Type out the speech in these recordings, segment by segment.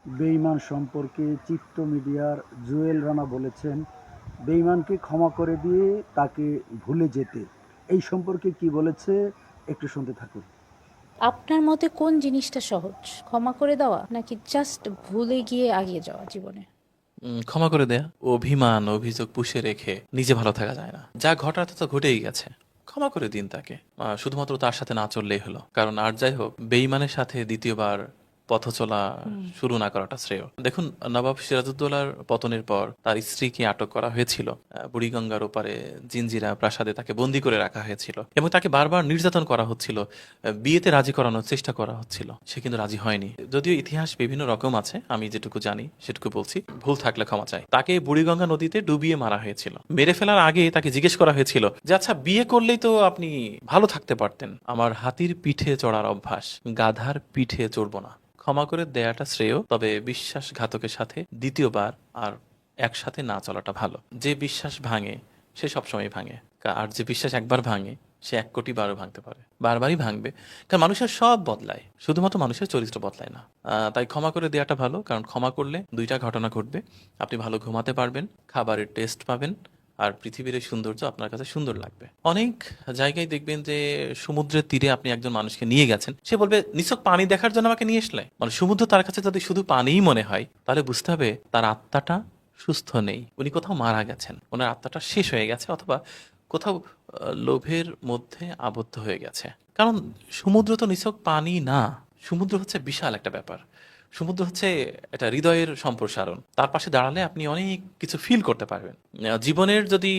বেঈমান সম্পর্কে চিত্ত মিডিয়ার জুয়েল রানা বলেছেন, বেঈমানকে ক্ষমা করে দিয়ে তাকে ভুলে যেতে। এই সম্পর্কে কি বলেছে একটু শুনতে থাকুন। আপনার মতে কোন জিনিসটা সহজ, ক্ষমা করে দেওয়া নাকি জাস্ট ভুলে গিয়ে আগিয়ে যাওয়া জীবনে? ক্ষমা করে দেয়া। অভিমান অভিযোগ পুষে রেখে নিজে ভালো থাকা যায় না। যা ঘটার তা তো ঘটেই গেছে। ক্ষমা করে দিন তাকে। শুধুমাত্র তার সাথে না চললেই হলো। কারণ আর যাই হোক, বেঈমানের সাথে দ্বিতীয়বার পথ চলা শুরু না করাটা শ্রেয়। দেখুন, নবাব সিরাজউদ্দৌলার পতনের পর তার স্ত্রীকে আটক করা হয়েছিল। বুড়িগঙ্গার ওপারে জিঞ্জিরা প্রাসাদে তাকে বন্দী করে রাখা হয়েছিল এবং তাকে বারবার নির্যাতন করা হচ্ছিল। বিয়েতে রাজি করানোর চেষ্টা করা হচ্ছিল, সে কিন্তু রাজি হয়নি। যদিও ইতিহাস বিভিন্ন রকম আছে, আমি যেটুকু জানি সেটুকু বলছি, ভুল থাকলে ক্ষমা চাই। তাকে বুড়িগঙ্গা নদীতে ডুবিয়ে মারা হয়েছিল। মেরে ফেলার আগে তাকে জিজ্ঞেস করা হয়েছিল যে আচ্ছা, বিয়ে করলেই তো আপনি ভালো থাকতে পারতেন। আমার হাতির পিঠে চড়ার অভ্যাস, গাধার পিঠে চড়বো না। ক্ষমা করে দেয়াটা শ্রেয়, তবে বিশ্বাসঘাতকের সাথে দ্বিতীয়বার আর একসাথে না চলাটা ভালো। যে বিশ্বাস ভাঙে সে সবসময় ভাঙে, আর যে বিশ্বাস একবার ভাঙে সে 1 কোটি বারও ভাঙতে পারে, বারবারই ভাঙবে। কারণ মানুষের সব বদলায়, শুধুমাত্র মানুষের চরিত্র বদলায় না। তাই ক্ষমা করে দেওয়াটা ভালো, কারণ ক্ষমা করলে দুইটা ঘটনা ঘটবে। আপনি ভালো ঘুমাতে পারবেন, খাবারের টেস্ট পাবেন, আর পৃথিবীর এই সৌন্দর্য আপনার কাছে সুন্দর লাগবে। অনেক জায়গায় দেখবেন যে সমুদ্রের তীরে আপনি একজন মানুষকে নিয়ে গেছেন, সে বলবে নিছক পানি দেখার জন্য আমাকে নিয়ে আসলে। মানে সমুদ্র তার কাছে যদি শুধু পানিই মনে হয়, তাহলে বুঝতে হবে তার আত্মাটা সুস্থ নেই, উনি কোথাও মারা গেছেন, ওনার আত্মাটা শেষ হয়ে গেছে, অথবা কোথাও লোভের মধ্যে আবদ্ধ হয়ে গেছে। কারণ সমুদ্র তো নিছক পানি না, সমুদ্র হচ্ছে বিশাল একটা ব্যাপার। সমুদ্র হচ্ছে এটা হৃদয়ের সম্প্রসারণ। তার পাশে দাঁড়ালে আপনি অনেক কিছু ফিল করতে পারবেন। জীবনের যদি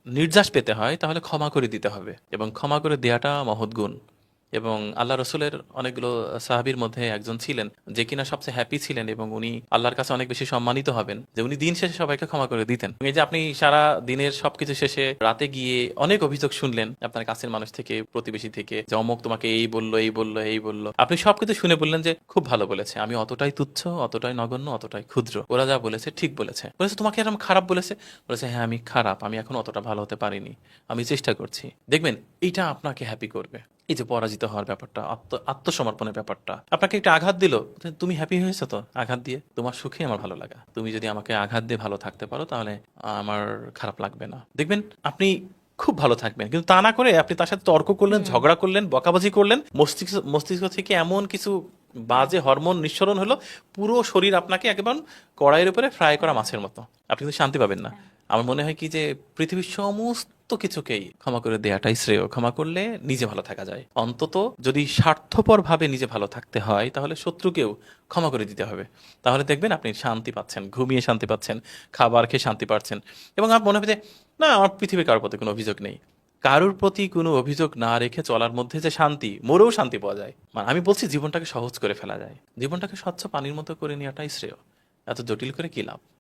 নির্যাস পেতে হয় তাহলে ক্ষমা করে দিতে হবে, এবং ক্ষমা করে দেয়াটা মহৎ গুণ। এবং আল্লাহ রসুলের অনেকগুলো সাহাবীর মধ্যে একজন ছিলেন যে কিনা সবচেয়ে হ্যাপি ছিলেন, এবং উনি আল্লাহর কাছে অনেক বেশি সম্মানিত হবেন যে উনি দিন শেষে সবাইকে ক্ষমা করে দিতেন। এই যে আপনি সারা দিনের সবকিছু শেষে রাতে গিয়ে অনেক অভিযোগ শুনলেন আপনার কাছের মানুষ থেকে, প্রতিবেশী থেকে, যে অমুক তোমাকে এই বললো এই বললো এই বললো, আপনি সবকিছু শুনে বললেন যে খুব ভালো বলেছে, আমি অতটাই তুচ্ছ, অতটাই নগণ্য, অতটাই ক্ষুদ্র, ওরা যা বলেছে ঠিক বলেছে। বলেছে তোমাকে এরকম খারাপ বলেছে? বলেছে হ্যাঁ, আমি খারাপ, আমি এখন অতটা ভালো হতে পারিনি, আমি চেষ্টা করছি। দেখবেন এইটা আপনাকে হ্যাপি করবে। এই যে পরাজিত হওয়ার ব্যাপারটা, আত্মসমর্পণের ব্যাপারটা, আপনাকে একটা আঘাত দিল, তুমি হ্যাপি হয়েছো তো আঘাত দিয়ে? তোমার সুখে আমার ভালো লাগা। তুমি যদি আমাকে আঘাত দিয়ে ভালো থাকতে পারো তাহলে আমার খারাপ লাগবে না। দেখবেন আপনি খুব ভালো থাকবেন। কিন্তু তা না করে আপনি তার সাথে তর্ক করলেন, ঝগড়া করলেন, বকাবাজি করলেন, মস্তিষ্ক মস্তিষ্ক থেকে এমন কিছু বাজে হরমোন নিঃসরণ হলো, পুরো শরীর আপনাকে একেবারে কড়াইয়ের উপরে ফ্রাই করা মাছের মতো। আপনি কিন্তু শান্তি পাবেন না। আমার মনে হয় কি যে পৃথিবীর সমস্ত কিছুকেই ক্ষমা করে দেয়াটাই শ্রেয়। ক্ষমা করলে নিজে ভালো থাকা যায়। অন্তত যদি স্বার্থপরভাবে নিজে ভালো থাকতে হয় তাহলে শত্রুকেও ক্ষমা করে দিতে হবে। তাহলে দেখবেন আপনি শান্তি পাচ্ছেন, ঘুমিয়ে শান্তি পাচ্ছেন, খাবার খেয়ে শান্তি পাচ্ছেন, এবং আমার মনে হবে যে না, আমার পৃথিবীর কারোর প্রতি কোনো অভিযোগ নেই। কারোর প্রতি কোনো অভিযোগ না রেখে চলার মধ্যে যে শান্তি, মরেও শান্তি পাওয়া যায়। মানে আমি বলছি জীবনটাকে সহজ করে ফেলা যায়, জীবনটাকে স্বচ্ছ পানির মতো করে নেওয়াটাই শ্রেয়। এত জটিল করে কি লাভ?